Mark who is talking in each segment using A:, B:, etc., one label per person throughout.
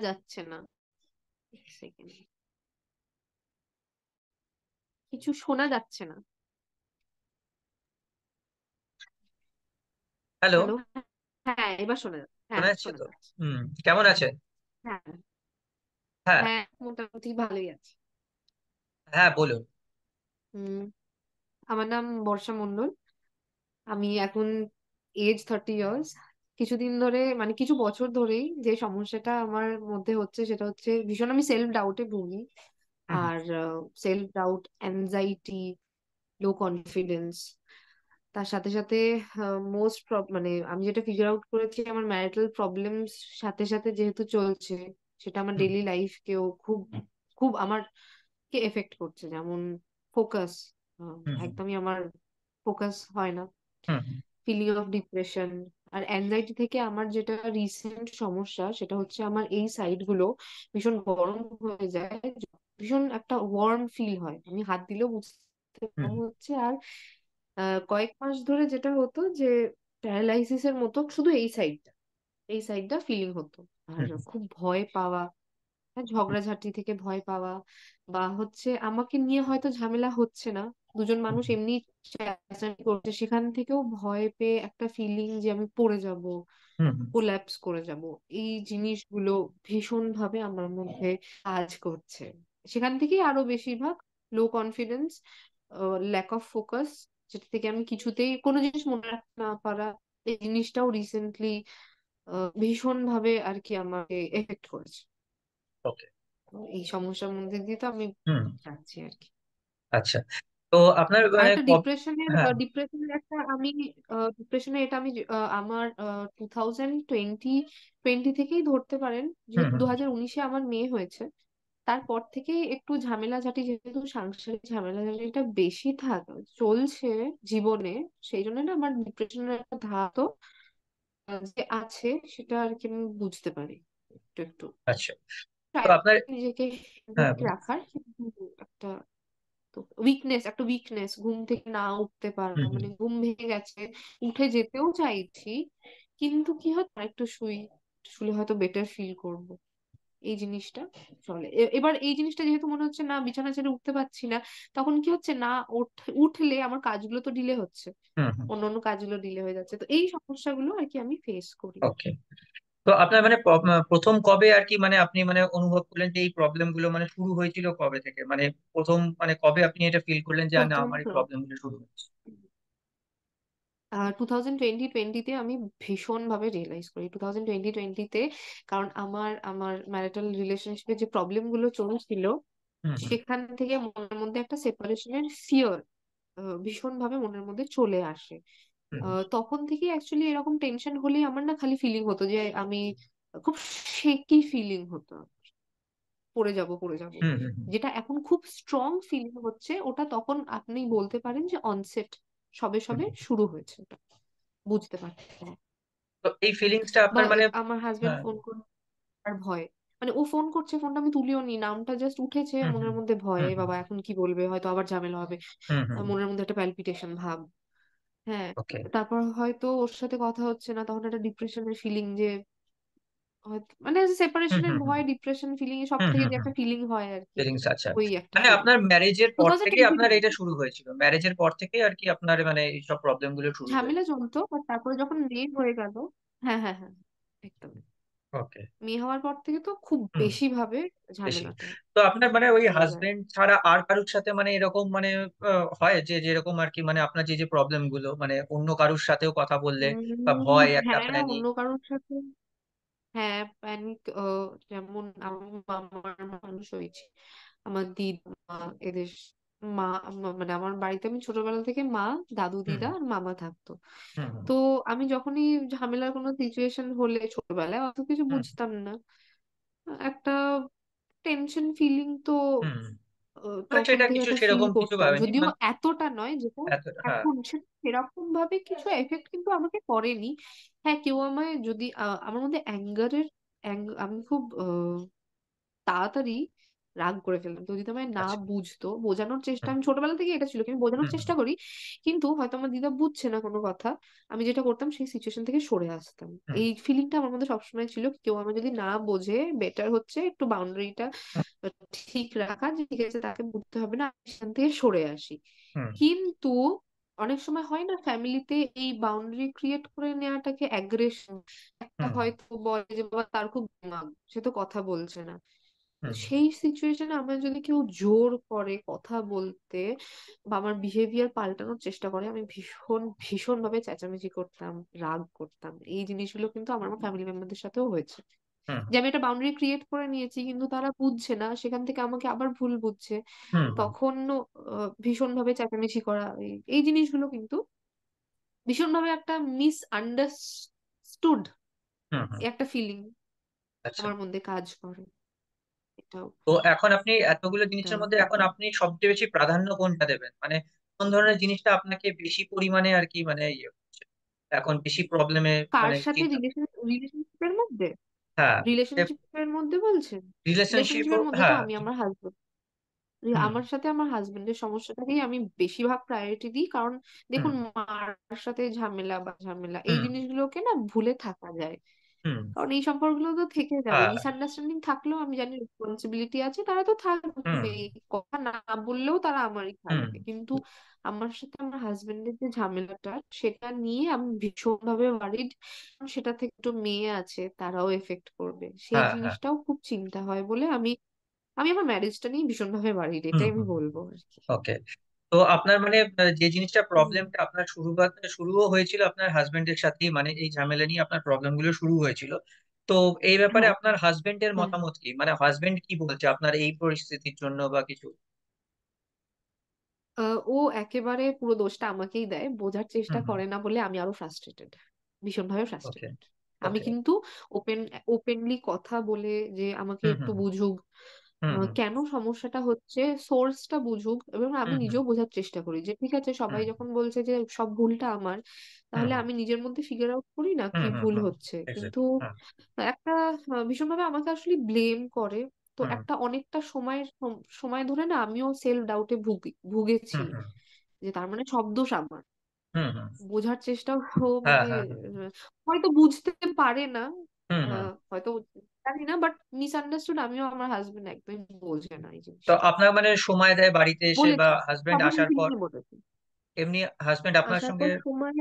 A: যাচ্ছে না। এক সেকেন্ড, কিছু শোনা যাচ্ছে না।
B: হ্যালো।
A: হ্যালো। হ্যাঁ, এবার শোনা যাচ্ছে,
B: শোনা
A: হ্যাঁ
B: যাচ্ছে
A: শোনা
B: তো?
A: যাচ্ছে।
B: কেমন আছে?
A: হ্যাঁ।
B: হ্যাঁ।
A: হ্যাঁ, মোটামুটি ভালোই আছে।
B: হ্যাঁ, বলুন।
A: হুম। আমার নাম বর্ষা মণ্ডল। আমি এখন এজ 30 ইয়ার্স। কিছুদিন ধরে, মানে কিছু বছর ধরেই যে সমস্যাটা আমার মধ্যে হচ্ছে সেটা হচ্ছে ভীষণ আমি সেলফ ডাউটে ভুগি।
B: হুম
A: আর সেলফ ডাউট, অ্যাংজাইটি, লো কনফিডেন্স, তার সাথে সাথে মানে আমি যেটা ফিগার আউট করেছি, আমার ম্যারিটাল প্রবলেমস সাথে সাথে যেহেতু চলছে, সেটা আমার
B: হুম
A: ডেইলি লাইফকেও খুব খুব আমার কে এফেক্ট করছে। যেমন ফোকাস,
B: হুম হুম
A: একদমই আমার ফোকাস হয় না।
B: Hmm hmm
A: feeling of depression. আর অ্যাংজাইটি থেকে আমার যেটা রিসেন্ট সমস্যা সেটা হচ্ছে আমার এই সাইড গুলো ভীষণ গরম হয়ে যায়, ভীষণ একটা ওয়ার্ম ফিল হয়, আমি হাত দিলেও বুঝতে
B: হুম
A: গরম হচ্ছে। আর কয়েক মাস ধরে যেটা হতো যে প্যারালাইসিস এর মতো শুধু এই সাইডটা ফিলিং হতো। আর
B: হুম
A: খুব ভয় পাওয়া, হ্যাঁ, ঝগড়াঝাটি থেকে ভয় পাওয়া, বা হচ্ছে আমাকে নিয়ে হয়তো ঝামেলা হচ্ছে না, দুজন
B: হুম
A: মানুষ এমনি চেঁচামেচি করছে, সেখান থেকেও ভয় পেয়ে একটা ফিলিং যে আমি পড়ে যাব,
B: হুম হুম
A: কোল্যাপস করে যাব। এই জিনিসগুলো ভীষণ ভাবে আমার মধ্যে কাজ করছে। সেখান থেকেই আরো বেশিরভাগ লো কনফিডেন্স, ল্যাক অফ ফোকাস, যেটা থেকে আমি কিছুতেই কোনো জিনিস মনে রাখতে না পারা, এই জিনিসটাও রিসেন্টলি ভীষণ ভাবে আর কি আমাকে এফেক্ট করেছে।
B: ওকে।
A: তো এই সমস্যার মধ্যে দিয়ে তো আমি
B: হুম।
A: যাচ্ছি আর কি।
B: আচ্ছা। তো আপনার
A: আর
B: মানে
A: একটা ডিপ্রেশনের
B: হ্যাঁ।
A: ডিপ্রেশনের একটা আমি ডিপ্রেশনে এটা আমি আমার 2020 থেকেই ধরতে পারেন।
B: হুম
A: যেহেতু
B: হুম
A: 2019-এ আমার মেয়ে হয়েছে, তারপর থেকে একটু ঝামেলাঝাটি, যেহেতু সাংসারিক ঝামেলাঝাটিটা বেশি চলছে জীবনে, সেই জন্য না আমার ডিপ্রেশনের একটা ধাপ তো যে আছে, সেটা আর কি আমি বুঝতে পারি একটু একটু।
B: আচ্ছা। তো
A: ট্রাই
B: আপনার
A: নিজেকে
B: হ্যাঁ
A: ঠিক রাখার, কিন্তু একটা তো একটা উইকনেস, ঘুম থেকে না উঠতে পারা,
B: হুম হুম
A: মানে ঘুম ভেঙে গেছে, উঠে যেতেও চাইছি, কিন্তু কি হয় একটু শুলে হয়তো বেটার ফিল করব, এই জিনিসটা চলে। এবার এই জিনিসটা যেহেতু মনে হচ্ছে না বিছানা ছেড়ে উঠতে পারছি না, তখন কি হচ্ছে না উঠলে আমার কাজগুলো তো ডিলে হচ্ছে,
B: হুম হুম
A: অন্য অন্য কাজগুলো ডিলে হয়ে যাচ্ছে। তো এই সমস্যাগুলো আর কি আমি ফেস করি।
B: ওকে। তো আপনার মানে প্রথম কবে আর কি মানে আপনি মানে অনুভব করলেন যে এই প্রবলেম গুলো মানে শুরু হয়েছিল কবে থেকে, মানে প্রথম মানে কবে আপনি এটা ফিল করলেন যে না
A: প্রথম
B: আমার এই প্রবলেম গুলো শুরু হচ্ছে?
A: 2020-তে আমি ভীষণ ভাবে রিয়েলাইজ করি, 2020-তে। কারণ আমার আমার ম্যারিটাল রিলেশনশিপে যে প্রবলেম গুলো চলছিল,
B: হুম হুম
A: সেখান থেকে মনের মধ্যে একটা সেপারেশনের ফিয়ার ভীষণ ভাবে মনের মধ্যে চলে আসে।
B: হুম
A: তখন থেকে অ্যাকচুয়ালি এরকম টেনশন হলেই আমার না খালি ফিলিং হতো যে আমি খুব শেকি ফিলিং হতো, পড়ে যাব।
B: হুম হুম হুম
A: যেটা এখন খুব স্ট্রং ফিলিং হচ্ছে, ওটা তখন আপনি বলতে পারেন যে অনসেট, সবে
B: হুম।
A: সবে শুরু হয়েছে ওটা, বুঝতে পারছি।
B: তো এই ফিলিংসটা
A: বা
B: আপনার মানে
A: আমার হাজবেন্ড
B: হ্যাঁ।
A: ফোন করে, আর ভয়, মানে ও ফোন করছে, ফোনটা আমি তুলিও নি, নামটা জাস্ট উঠেছে,
B: হুম হুম
A: মনের মধ্যে ভয়,
B: হুম হুম
A: বাবা এখন কি বলবে, হয়তো আবার ঝামেলা হবে।
B: হুম হুম
A: মনের মধ্যে একটা প্যালপিটেশন ভাব। হ্যাঁ।
B: ওকে।
A: তারপর হয়তো ওর সাথে কথা হচ্ছে না, তখন একটা ডিপ্রেশনের ফিলিং, যে মানে
B: হুম
A: সেপারেশনের
B: হুম হুম
A: ভয়, ডিপ্রেশন ফিলিং, সব
B: হুম
A: থেকে
B: হুম
A: যে
B: হুম
A: একটা ফিলিং হয় আর কি,
B: ফিলিংস আচ্ছা।
A: ওই একটা
B: মানে
A: ফিলিং।
B: আপনার ম্যারেজের
A: টু
B: পর
A: থাউজেন্ড
B: থেকেই
A: টোয়েন্টি
B: আপনার এটা শুরু হয়েছিল, ম্যারেজের পর থেকেই আর কি আপনার মানে এইসব প্রবলেম গুলো শুরু
A: ঝামেলা
B: হয়েছে?
A: চলতো, বাট তারপরে যখন মেয়ে হয়ে গেল, হ্যাঁ হ্যাঁ হ্যাঁ, একদম
B: ওকে।
A: মেয়ে হওয়ার পর থেকে তো খুব
B: হুম।
A: বেশি ভাবে
B: বেশি।
A: ঝামেলাটা
B: তো আপনার মানে ওই
A: বেড়ে যায়।
B: হাজবেন্ড ছাড়া আর কারোর সাথে মানে এরকম মানে হয় যে যেরকম আর কি মানে আপনার যে যে প্রবলেম গুলো মানে অন্য কারোর সাথেও কথা বললে বা ভয় একটা
A: হ্যাঁ,
B: প্যানিক?
A: অন্য কারোর সাথে, হ্যাঁ প্যানিক, যেমন আমার মামার মানুষ হয়েছে, আমার দিদা, এদের মা, মানে আমার বাড়িতে আমি ছোটবেলা থেকে মা, দাদু
B: হুম
A: দিদা আর মামা থাকতো।
B: হুম হুম
A: তো আমি যখনই ঝামেলার কোনো সিচুয়েশন হলে, ছোটবেলায় অত কিছু
B: হুম
A: বুঝতাম না, একটা টেনশন ফিলিং তো
B: হুম। মানে
A: তখন
B: সেটা
A: থেকে
B: কিছু
A: একটা ফিল
B: সেরকম কিছু
A: করতাম,
B: ভাবেনি
A: যদিও
B: মানে
A: এতটা নয় যেটা
B: এতটা হ্যাঁ।
A: এখন সেরকম ভাবে কিছু এফেক্ট কিন্তু আমাকে করেনি। হ্যাঁ, কেউ আমায় যদি আমার মধ্যে অ্যাঙ্গারের, আমি খুব তাড়াতাড়ি রাগ করে ফেলতাম। তো দিদা আমায় না
B: আচ্ছা।
A: বুঝতো, বোঝানোর চেষ্টা,
B: হুম
A: আমি ছোটবেলা থেকে এটা ছিল কি আমি বোঝানোর
B: হুম হুম
A: চেষ্টা করি, কিন্তু হয়তো আমার দিদা বুঝছে না কোনো কথা। আমি যেটা করতাম সেই সিচুয়েশন থেকে সরে আসতাম।
B: হুম
A: এই ফিলিংটা আমার মধ্যে সবসময় ছিল, কেউ আমার যদি না বোঝে বেটার হচ্ছে একটু বাউন্ডারিটা ঠিক রাখা, যে ঠিক আছে তাকে বুঝতে হবে না, আমি সেখান থেকে সরে আসি।
B: হুম
A: কিন্তু অনেক সময় হয় না ফ্যামিলিতে এই বাউন্ডারি ক্রিয়েট করে নেওয়াটাকে অ্যাগ্রেশন, একটা
B: হুম
A: হয়তো বলে যে বাবা তার খুব দিমাগ, সে তো কথা বলছে না। তো
B: হুম
A: সেই সিচুয়েশনে আমার যদি কেউ জোর করে কথা বলতে বা আমার বিহেভিয়ার পাল্টানোর চেষ্টা করে, আমি ভীষণ ভীষণ ভাবে চেঁচামেচি করতাম, রাগ করতাম। এই জিনিসগুলো কিন্তু আমার আমার ফ্যামিলি মেম্বারদের সাথেও হয়েছে,
B: হুম
A: যে আমি একটা বাউন্ডারি ক্রিয়েট করে নিয়েছি কিন্তু তারা বুঝছে না, সেখান থেকে আমাকে আবার ভুল বুঝছে,
B: হুম হুম
A: তখন ভীষণ ভাবে চেঁচামেচি করা, এই জিনিসগুলো কিন্তু ভীষণ ভাবে একটা মিস আন্ডারস্টুড
B: হুম হুম।
A: একটা ফিলিং
B: আচ্ছা।
A: আমার মধ্যে কাজ করে। এটাও
B: তো এখন আপনি এতগুলো জিনিসের
A: এটাও
B: মধ্যে এখন আপনি সবচেয়ে বেশি প্রাধান্য কোনটা দেবেন, মানে কোন ধরনের জিনিসটা আপনাকে বেশি পরিমাণে আর কি মানে ইয়ে হচ্ছে, এখন বেশি প্রবলেমে
A: কার
B: মানে
A: সাথে
B: চিন্তা?
A: রিলেশনশিপের মধ্যে,
B: হ্যাঁ।
A: রিলেশনশিপের মধ্যে বলছেন?
B: রিলেশনশিপ।
A: রিলেশনশিপের মধ্যে তো
B: হ্যাঁ।
A: আমি আমার হাজবেন্ড,
B: হুম
A: আমার সাথে আমার হাজবেন্ডের সমস্যাটাকেই আমি বেশিরভাগ প্রায়োরিটি দিই। কারণ
B: হুম
A: দেখুন, মার সাথে ঝামেলা বা ঝামেলা এই
B: হুম
A: জিনিসগুলোকে না ভুলে থাকা যায়,
B: হুম।
A: কারণ এই সম্পর্কগুলো তো থেকে যাবে।
B: হ্যাঁ।
A: মিসআন্ডারস্ট্যান্ডিং থাকলেও আমি জানি রেসপন্সিবিলিটি আছে, তারা তো
B: হুম
A: থাকবে, কথা না বললেও তারা আমারই
B: হুম
A: থাকবে। কিন্তু আমার সাথে আমার হাজবেন্ডের যে ঝামেলাটা, সেটা নিয়ে আমি ভীষণ ভাবে ওয়ারিড। সেটা থেকে একটু মেয়ে আছে, তারাও এফেক্ট করবে, সেই
B: হ্যাঁ হ্যাঁ।
A: জিনিসটাও খুব চিন্তা হয় বলে আমি আমি আমার ম্যারেজটা নিয়ে ভীষণ ভাবে ওয়ারিড,
B: হুম
A: এটাই আমি
B: হুম।
A: বলবো আর কি।
B: ওকে। তো আপনার মানে যে জিনিসটা
A: হুম,
B: প্রবলেমটা আপনার শুরুও হয়েছিল আপনার হাজবেন্ডের সাথেই, মানে এই ঝামেলা নিয়ে আপনার প্রবলেম গুলো শুরু হয়েছিল। তো এই ব্যাপারে
A: হ্যাঁ
B: আপনার হাজবেন্ডের
A: হ্যাঁ।
B: মতামত কি, মানে হাজবেন্ড কি বলছে আপনার এই পরিস্থিতির জন্য বা কিছু?
A: ও একেবারে পুরো দোষটা আমাকেই দেয়, বোঝার চেষ্টা
B: হুম হুম।
A: করে না বলে আমি আরো ফ্রাস্ট্রেটেড, ভীষণভাবে
B: ওকে
A: ফ্রাস্ট্রেটেড। আমি
B: ওকে।
A: কিন্তু ওপেন ওপেনলি কথা বলে যে আমাকে
B: হুম
A: একটু
B: হুম
A: বুঝুক,
B: হুম হুম
A: কেন সমস্যাটা হচ্ছে, সোর্সটা বুঝুক, এবং আমি
B: হুম হুম
A: নিজেও বোঝার চেষ্টা করি যে ঠিক আছে সবাই
B: হুম
A: যখন বলছে যে সব ভুলটা আমার,
B: হুম
A: তাহলে আমি নিজের মধ্যে ফিগার আউট করি না
B: হুম
A: কি
B: হুম
A: ভুল
B: হুম।
A: হচ্ছে। কিন্তু
B: এক্স্যাক্টলি। হুম
A: একটা ভীষণভাবে আমাকে আসলে ব্লেম করে। তো
B: হুম
A: একটা অনেকটা সময় ধরে না আমিও সেলফ ডাউটে ভুগেছি,
B: হুম হুম
A: যে তার মানে সব দোষ আমার।
B: হুম হুম।
A: বোঝার চেষ্টাও
B: হ্যাঁ
A: মানে
B: হ্যাঁ হ্যাঁ।
A: হয়তো বুঝতে পারে না,
B: হুম হুম।
A: হয়তো জানি না, বাট মিসআন্ডারস্টুড আমিও, আমার হাজবেন্ড একদমই বোঝে না এই
B: তো
A: জিনিসটা।
B: আপনার মানে সময় দেয় বাড়িতে এসে বা
A: বলেছি,
B: হাজবেন্ড
A: সবই
B: আসার
A: মুখে
B: পর?
A: নিয়ে বলেছি।
B: এমনি হাজবেন্ড আপনার
A: আসার
B: সঙ্গে?
A: পর সময়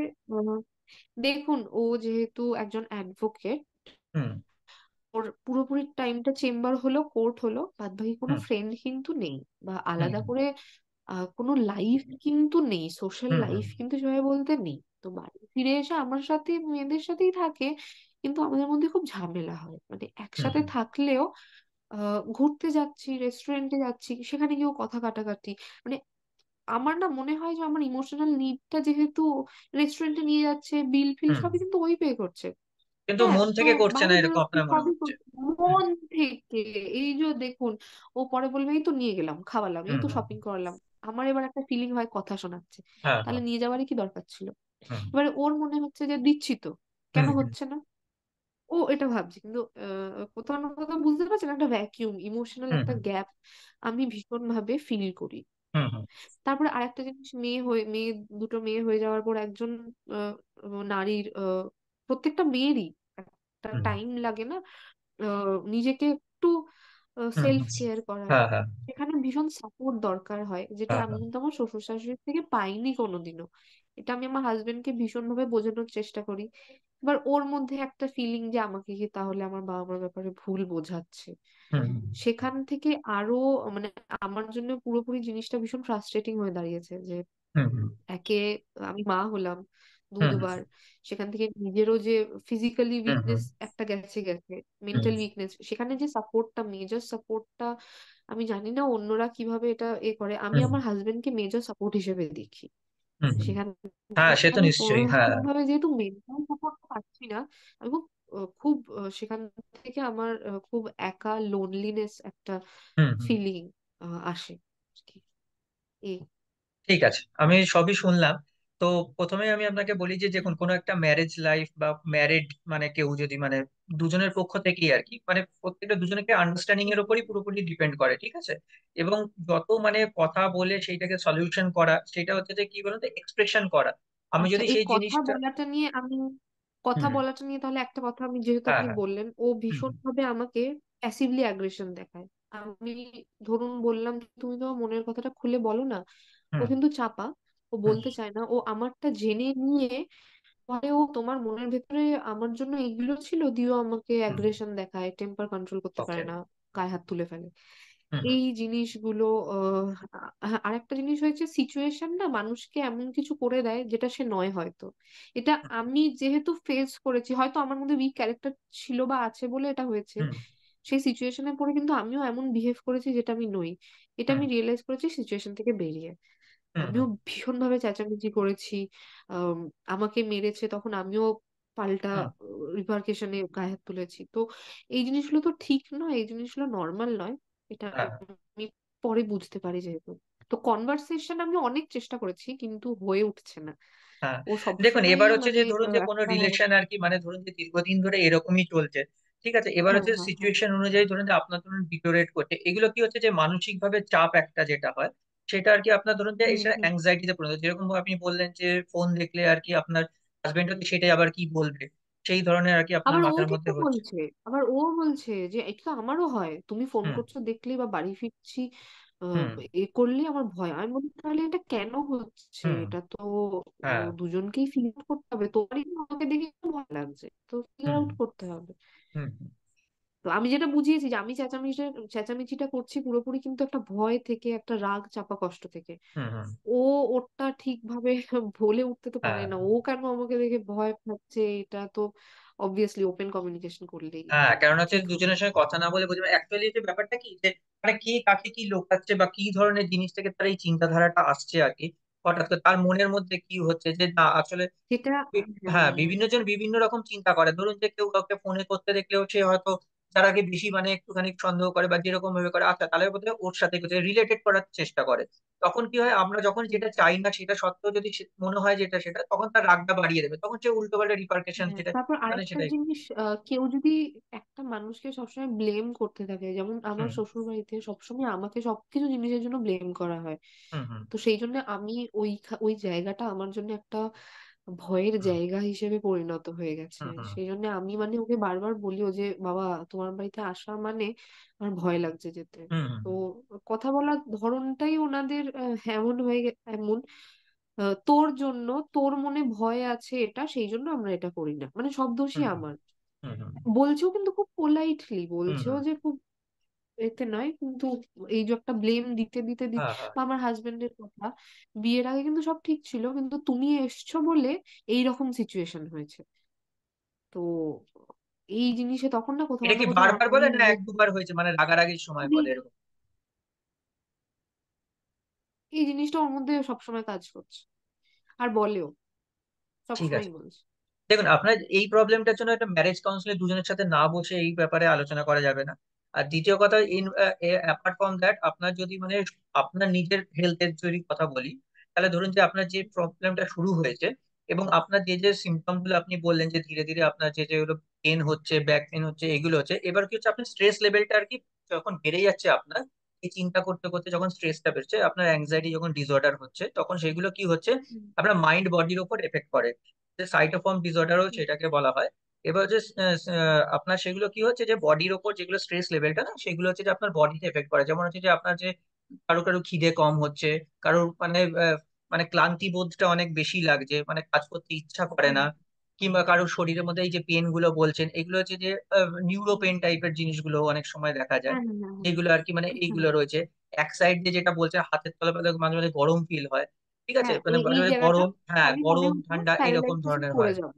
A: দেখুন, ও যেহেতু একজন অ্যাডভোকেট,
B: হুম
A: ওর পুরোপুরি টাইমটা চেম্বার হলো, কোর্ট হলো, বাদ বাকি কোনো
B: হুম
A: ফ্রেন্ড কিন্তু নেই, বা
B: হুম
A: আলাদা করে কোনো লাইফ কিন্তু নেই, সোশ্যাল
B: হুম হুম
A: লাইফ কিন্তু সেভাবে বলতে নেই। তো বাড়ি ফিরে এসে আমার সাথে মেয়েদের সাথেই থাকে, কিন্তু আমাদের মধ্যে খুব ঝামেলা হয়, মানে
B: হুম
A: একসাথে থাকলেও ঘুরতে যাচ্ছি, রেস্টুরেন্টে যাচ্ছি, সেখানে গিয়েও কথা কাটাকাটি, মানে আমার না মনে হয় যে আমার ইমোশনাল নিডটা যেহেতু রেস্টুরেন্টে নিয়ে যাচ্ছে, বিল ফিল
B: হুম।
A: সবই কিন্তু ওই পে করছে।
B: কিন্তু
A: হ্যাঁ,
B: মন
A: তো
B: থেকে করছে না
A: বাইরে
B: এরকম
A: বেরোচ্ছি
B: আপনার মনে
A: সবই
B: হচ্ছে?
A: করছি
B: হুম
A: মন থেকে। এই যে দেখুন, ও পরে বলবে এই তো নিয়ে গেলাম খাওয়ালাম, এই
B: হুম
A: তো
B: হুম।
A: শপিং করলাম, আমার এবার একটা ফিলিং হয় কথা শোনাচ্ছে,
B: হ্যাঁ
A: তাহলে
B: হ্যাঁ।
A: নিয়ে যাওয়ারই কি দরকার ছিল?
B: হুম
A: এবারে ওর মনে হচ্ছে যে দিচ্ছি তো, কেন
B: হুম হুম
A: হচ্ছে না, ও এটা ভাবছে, কিন্তু কোথাও না কোথাও বুঝতে পারছেন একটা ভ্যাকিউম, ইমোশনাল
B: হুম
A: একটা
B: হুম
A: গ্যাপ আমি ভীষণ ভাবে ফিল করি।
B: হুম হুম
A: তারপরে আরেকটা জিনিস, দুটো মেয়ে হয়ে যাওয়ার পর একজন আহ, নারীর, প্রত্যেকটা মেয়েরই একটা
B: হুম
A: টাইম লাগে না নিজেকে একটু
B: হুম
A: সেলফ
B: হুম।
A: কেয়ার করার,
B: হ্যাঁ হ্যাঁ
A: সেখানে ভীষণ সাপোর্ট দরকার হয়, যেটা
B: হ্যাঁ
A: আমি
B: হ্যাঁ।
A: কিন্তু আমার শ্বশুর শাশুড়ির থেকে পাইনি কোনোদিনও। এটা আমি আমার হাজবেন্ডকে ভীষণ ভাবে বোঝানোর চেষ্টা করি। এবার ওর মধ্যে একটা ফিলিং যে আমাকে কি তাহলে আমার বাবা মার ব্যাপারে ভুল বোঝাচ্ছে,
B: হুম হুম
A: সেখান থেকে আরো মানে আমার জন্য পুরোপুরি জিনিসটা ভীষণ ফ্রাস্ট্রেটিং হয়ে দাঁড়িয়েছে, যে
B: হুম হুম
A: একে আমি মা হলাম
B: হুম
A: দুবার, সেখান থেকে নিজেরও যে ফিজিক্যালি
B: হুম হুম
A: উইকনেস একটা গেছে গেছে,
B: হুম
A: মেন্টাল উইকনেস, সেখানে যে সাপোর্টটা, মেজর সাপোর্টটা, আমি জানি না অন্যরা কিভাবে এটা করে, আমি
B: হুম
A: আমার হাজবেন্ডকে মেজর সাপোর্ট হিসেবে দেখি।
B: হুম হুম।
A: সেখান
B: হ্যাঁ
A: থেকে
B: সে তো
A: আমি কোনো
B: নিশ্চয়ই। হ্যাঁ।
A: রকম ভাবে যেহেতু মেন্টাল সাপোর্ট পাচ্ছি না, আমি খুব সেখান থেকে আমার খুব একা, লোনলিনেস একটা
B: হুম হুম।
A: ফিলিং আসে আর কি। এই
B: ঠিক আছে, আমি সবই শুনলাম। তো প্রথমে আমি আপনাকে বলি যে দেখুন, কোনো একটা ম্যারেজ লাইফ বা ম্যারিড মানে কেউ যদি মানে দুজনের পক্ষ থেকেই আর কি, মানে প্রত্যেকটা দুজনকে আন্ডারস্ট্যান্ডিং এর উপরই পুরোপুরি ডিপেন্ড করে, ঠিক আছে। এবং যত মানে কথা বলে সেইটাকে সলিউশন করা, সেটা হচ্ছে যে কি বলতো, এক্সপ্রেশন করা। আমি
A: আচ্ছা,
B: যদি
A: এই
B: সেই
A: কথা
B: জিনিসটা।
A: বলাটা নিয়ে আমি কথা
B: হুম।
A: বলাটা নিয়ে তাহলে একটা কথা, আমি যেহেতু
B: হ্যাঁ
A: আপনি
B: হ্যাঁ।
A: বললেন ও
B: হুম
A: ভীষণ ভাবে আমাকে প্যাসিভলি অ্যাগ্রেশন দেখায়। আমি ধরুন বললাম যে, তুমি তো মনের কথাটা খুলে বলো না, ও
B: হুম।
A: কিন্তু চাপা, ও
B: হুম।
A: বলতে চায় না, ও আমারটা জেনে নিয়ে পরে ও তোমার মনের ভেতরে আমার জন্য এইগুলো ছিল দিয়েও আমাকে
B: হুম।
A: অ্যাগ্রেশন দেখায়, টেম্পার কন্ট্রোল করতে
B: ওকে।
A: পারে না, গায়ে হাত তুলে ফেলে।
B: হুম। হুম।
A: এই জিনিসগুলো আরেকটা জিনিস হয়েছে, সিচুয়েশন না মানুষকে এমন কিছু করে দেয় যেটা সে নয় হয়তো। এটা আমি যেহেতু ফেস করেছি, হয়তো আমার মধ্যে উইক ক্যারেক্টার ছিল বা আছে বলে এটা হয়েছে।
B: হুম।
A: সেই সিচুয়েশনে পড়ে কিন্তু আমিও এমন বিহেভ করেছি যেটা আমি নই। এটা
B: হুম।
A: আমি রিয়েলাইজ করেছি সিচুয়েশন থেকে বেরিয়ে।
B: হুম।
A: আমিও
B: হুম।
A: ভীষণ ভাবে চেঁচামেচি করেছি। আম, আমাকে মেরেছে তখন আমিও পাল্টা
B: হুম।
A: রিপারকেশনে গায়ে হাত তুলেছি। তো এই জিনিসগুলো তো ঠিক নয়, এই জিনিসগুলো নর্মাল নয়। এটা
B: হ্যাঁ
A: আমি পরে বুঝতে পারি যেহেতু। তো কনভারসেশন আমি অনেক চেষ্টা করেছি কিন্তু হয়ে উঠছে না।
B: হ্যাঁ।
A: ও
B: দেখুন,
A: সবসময়
B: এবার হচ্ছে
A: মানে
B: যে ধরুন যে কোনো
A: একটা
B: রিলেশন আর কি, মানে ধরুন যে দীর্ঘদিন ধরে এরকমই চলছে, ঠিক আছে। এবার
A: হ্যাঁ
B: হচ্ছে
A: হ্যাঁ হ্যাঁ।
B: সিচুয়েশন অনুযায়ী ধরুন যে আপনার ধরুন ডিটোরেট করছে, এগুলো কি হচ্ছে যে মানসিক ভাবে চাপ একটা যেটা হয়, সেটা আর কি আপনার ধরুন যে
A: হুম
B: এটা
A: হুম।
B: অ্যাংজাইটিতে পরিণত হচ্ছে। যেরকম আপনি বললেন যে ফোন দেখলে আর কি আপনার হাজবেন্ড হচ্ছে সেটাই আবার কি বলবে, সেই ধরনের আর কি আপনার
A: আবার ও
B: মাথার মধ্যে
A: কিন্তু
B: হচ্ছে।
A: বলছে, আবার ও বলছে যে এটা তো আমারও হয়, তুমি ফোন
B: হুম।
A: করছো দেখলেই বা বাড়ি ফিরছি
B: হুম।
A: এ করলে আমার ভয়। আমি বলি তাহলে এটা কেন হচ্ছে?
B: হুম।
A: এটা তো
B: হ্যাঁ।
A: দুজনকেই ফিল আউট করতে হবে, তোমারই তো আমাকে দেখে একটু ভয় লাগছে, তো ফিল
B: হুম।
A: আউট করতে হবে।
B: হুম। হুম।
A: তো আমি যেটা বুঝিয়েছি যে আমি চেঁচামেচিটা করছি পুরোপুরি কিন্তু একটা ভয় থেকে, একটা রাগ চাপা কষ্ট থেকে।
B: হুম। হুম।
A: ও ওরটা ঠিকভাবে বলে উঠতে তো পারে
B: হ্যাঁ
A: না, ও কেন আমাকে দেখে ভয় পাচ্ছে? এটা তো অবভিয়াসলি ওপেন কমিউনিকেশন করলেই
B: হ্যাঁ, কারণ হচ্ছে
A: ঠিক হবে।
B: দুজনের সঙ্গে কথা না বলে বুঝবে অ্যাকচুয়ালি যে ব্যাপারটা কি, যে মানে কে কাকে কি লোকাচ্ছে বা কি ধরনের জিনিস থেকে তার এই চিন্তাধারাটা আসছে আর কি, হঠাৎ করে তার মনের মধ্যে কি হচ্ছে যে না আসলে।
A: সেটা
B: হ্যাঁ,
A: হ্যাঁ।
B: বিভিন্ন জন বিভিন্ন রকম চিন্তা করে। ধরুন যে কেউ কাউকে ফোনে করতে দেখলেও সে হয়তো তার আগে বেশি মানে একটুখানি সন্দেহ করে বা যেরকম ভাবে করে, আচ্ছা তাহলে বোধহয় ওর সাথে রিলেটেড করার চেষ্টা করে। তখন কি হয়, আমরা যখন
A: হুম।
B: যেটা চাই না সেটা সত্ত্বেও যদি মনে হয় যেটা সেটা, তখন তার রাগটা বাড়িয়ে দেবে, তখন সে উল্টো পাল্টা রিপারকেশন
A: হ্যাঁ,
B: সেটা
A: তারপর
B: মানে
A: আরেকটা
B: সেটাই।
A: জিনিস, কেউ যদি একটা মানুষকে সবসময় ব্লেম করতে থাকে, যেমন আমার
B: হুম।
A: শ্বশুর বাড়িতে সবসময় আমাকে সবকিছু জিনিসের জন্য ব্লেম করা হয়।
B: হুম। হুম।
A: তো সেই জন্য আমি ওই জায়গাটা আমার জন্য একটা ভয়ের
B: হুম।
A: জায়গা হিসেবে পরিণত হয়ে গেছে।
B: হুম। হুম।
A: সেই জন্য আমি মানে ওকে বারবার বলি, ও যে বাবা তোমার বাড়িতে আসা মানে আমার ভয় লাগছে যেতে।
B: হুম। হুম।
A: তো কথা বলার ধরনটাই ওনাদের এমন এমন, তোর জন্য, তোর মনে ভয় আছে এটা, সেই জন্য আমরা এটা করি না, মানে সব দোষই
B: হুম।
A: আমার।
B: হুম। হুম।
A: বলছেও কিন্তু খুব পোলাইটলি
B: হুম।
A: বলছেও,
B: হুম।
A: যে খুব এতে নয় কিন্তু। এই যে একটা ব্লেম দিতে দিতে দিতে,
B: হ্যাঁ হ্যাঁ।
A: বা আমার হাজবেন্ডের কথা, বিয়ের আগে কিন্তু সব ঠিক ছিল কিন্তু তুমি এসছো বলে এই রকম সিচুয়েশন হয়েছে। তো এই জিনিসে তখন না কোথাও
B: এটা
A: না
B: কি
A: কোথাও
B: বারবার
A: আমি
B: বলে না এক
A: নিজের
B: দুবার হয়েছে, মানে রাগারাগির সময়
A: খুবই,
B: বলে এরকম?
A: এই জিনিসটা ওর মধ্যে সবসময় কাজ করছে, আর বলেও,
B: ঠিক
A: সবসময়
B: আছে।
A: বলছে।
B: দেখুন, আপনার এই প্রবলেমটার জন্য একটা ম্যারেজ কাউন্সিলে দুজনের সাথে না বসে এই ব্যাপারে আলোচনা করা যাবে না। আর দ্বিতীয় কথা, ইন অ্যাপার্ট ফ্রম দ্যাট, আপনার যদি মানে আপনার নিজের হেলথের যদি কথা বলি, তাহলে ধরুন যে আপনার যে প্রবলেমটা শুরু হয়েছে এবং আপনার যে যে সিমটম গুলো আপনি বললেন যে ধীরে ধীরে আপনার যে যেগুলো পেন হচ্ছে, ব্যাক পেন হচ্ছে, এগুলো হচ্ছে, এবার কি হচ্ছে আপনার স্ট্রেস লেভেলটা আর কি যখন বেড়ে যাচ্ছে আপনার, এই চিন্তা করতে করতে যখন স্ট্রেসটা বেড়েছে, আপনার অ্যাংজাইটি যখন ডিসঅর্ডার হচ্ছে, তখন সেগুলো কি হচ্ছে
A: হুম
B: আপনার মাইন্ড বডির উপর এফেক্ট করে। সাইটোফর্ম ডিসঅর্ডারও
A: হুম
B: সেটাকে বলা হয়। এবার হচ্ছে আপনার সেগুলো কি হচ্ছে যে বডির ওপর যেগুলো স্ট্রেস লেভেলটা না, সেগুলো হচ্ছে যে আপনার বডিতে এফেক্ট করে। যেমন হচ্ছে যে আপনার যে কারো কারো খিদে কম হচ্ছে, কারোর মানে মানে ক্লান্তি বোধটা অনেক বেশি লাগছে, মানে কাজ করতে ইচ্ছা করে
A: হুম
B: না, কিংবা কারোর শরীরের মধ্যে এই যে পেন গুলো বলছেন, এগুলো হচ্ছে যে নিউরো
A: হুম।
B: পেন টাইপের জিনিসগুলো অনেক সময় দেখা যায়,
A: হ্যাঁ হ্যাঁ হ্যাঁ হ্যাঁ
B: যেগুলো আর কি মানে
A: হ্যাঁ।
B: এইগুলো রয়েছে। এক সাইড দিয়ে যেটা বলছে হাতের তলা মাঝে মাঝে গরম ফিল হয়, ঠিক আছে,
A: হ্যাঁ,
B: মানে
A: এই
B: মাঝে
A: এই
B: মাঝে
A: জায়গাটা
B: গরম, হ্যাঁ
A: আমি মনে
B: গরম
A: হতো
B: ঠান্ডা এরকম
A: প্যারালাইসিসে
B: ধরনের
A: পড়ে
B: হয়।
A: যাবো।